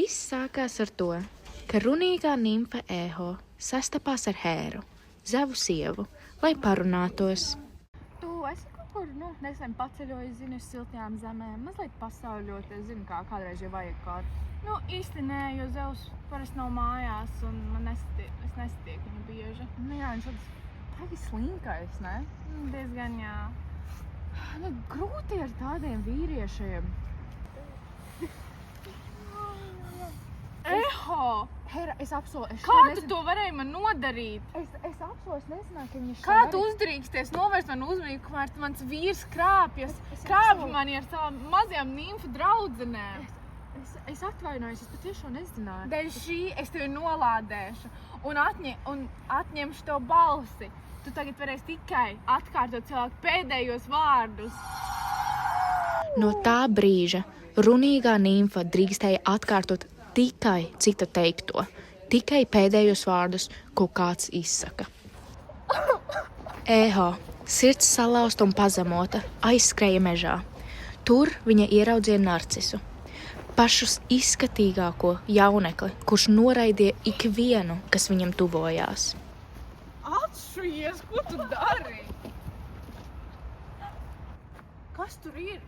Viss sākās ar to, ka runīgā nimfa Eho sastapās ar Hēru, Zevu sievu, lai parunātos. Tu esi kaut kur, nesen paceļojies, uz siltajām zemēm, mazliet pasauļot, zinu, kādreiz jau vajag kādu. Īsti nē, jo Zevs parasti nav mājās, un es nesatieku viņu bieži. Jā, viņš tāds slinkais, ne? Diezgan, jā. Grūti ar tādiem vīriešiem. Eho! Hēra, es apsolu, Kā tu to varēji man nodarīt? Es apsolu, es nezināju, ka viņš Kā tu uzdrīksties novērst man uzmanību, kamēr mans vīrs krāpjas? Krāpj mani ar savām mazajām nimfu draudzenēm. Es atvainojos, es patiešām nezināju. Dēļ šī es tevi nolādēšu un atņemšu tev balsi. Tu tagad varēsi tikai atkārtot cilvēku pēdējos vārdus. No tā brīža runīgā nimfa drīkstēja atkārtot tikai cita teikto, tikai pēdējos vārdus, ko kāds izsaka. Eho, sirds salauzta un pazemota, aizskrēja mežā. Tur viņa ieraudzīja Narcisu, pašu izskatīgāko jaunekli, kurš noraidīja ikvienu, kas viņam tuvojās. Atšujies, ko tu dari? Kas tur ir?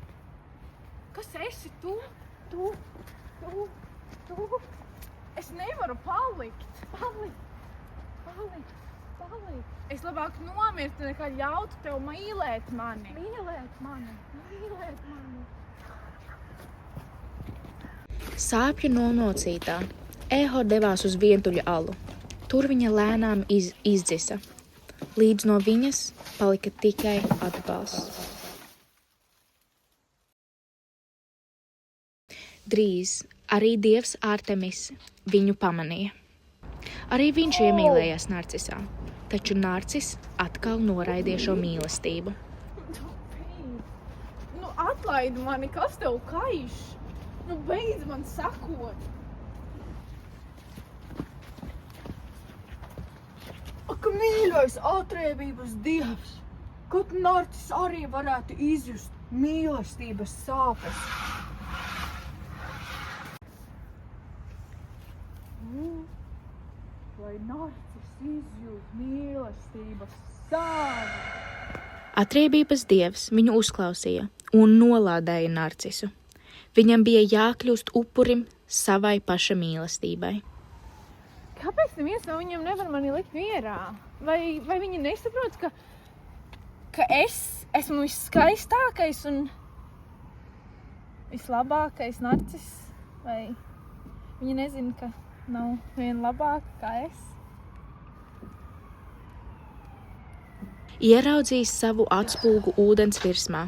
Kas esi tu? Tu. Es nevaru palikt. Palikt. Es labāk nomirtu, nekā ļautu tev mīlēt mani. Mīlēt mani. Sāpju nomocītā, Eho devās uz vientuļa alu. Tur viņa lēnām izdzisa, līdz no viņas palika tikai atbalsts. Drīz arī dievs Artemis viņu pamanīja. Arī viņš iemīlējās Narcisā, taču Narcis atkal noraidīja šo mīlestību. Atlaidi mani, kas tev kaiš? Beidz man sakot. Ak, mīļais atriebības dievs, kad Narcis arī varētu izjust mīlestības sāpes. Lai Narcis izjūt mīlestības sāpes. Atriebības dievs viņu uzklausīja un nolādēja Narcisu. Viņam bija jākļūst upurim savai paša mīlestībai. Kāpēc neviens no viņiem nevar mani likt mierā? Vai viņi nesaprot, ka es esmu visskaistākais un vislabākais Narcis? Vai viņi nezina, ka nav viena labāka kā es? Ieraudzījis savu atspulgu ūdens virsmā,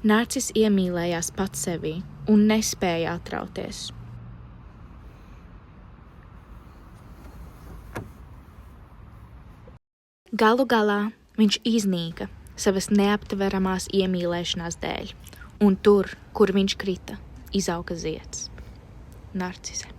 Narcis iemīlējās pats sevī un nespēja atrauties. Galu galā viņš iznīka savas neaptveramās iemīlēšanās dēļ, un tur, kur viņš krita, izauga zieds – Narcise.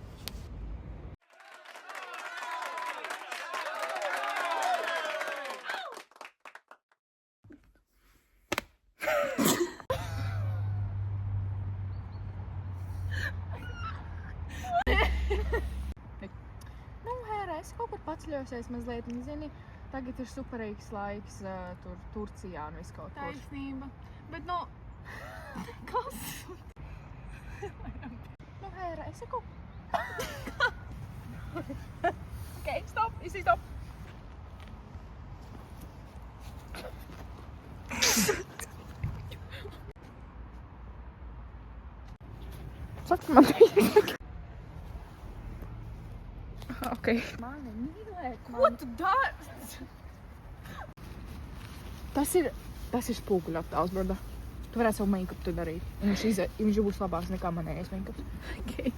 Hēra, es kaut kur paceļosies mazliet, un zini, tagad ir superīgs laiks Turcijā un viss kaut kur. Taisnība, bet kas? Hēra, es kaut... Okay, stop, stop. Saka man teikt. Okay. Mani mīlēt, Ko tu dari? Tas ir spoguļu attēls, brada. Tu varētu savu make-up tu darīt. Viņš būs labāks nekā manējais make-up. Okay.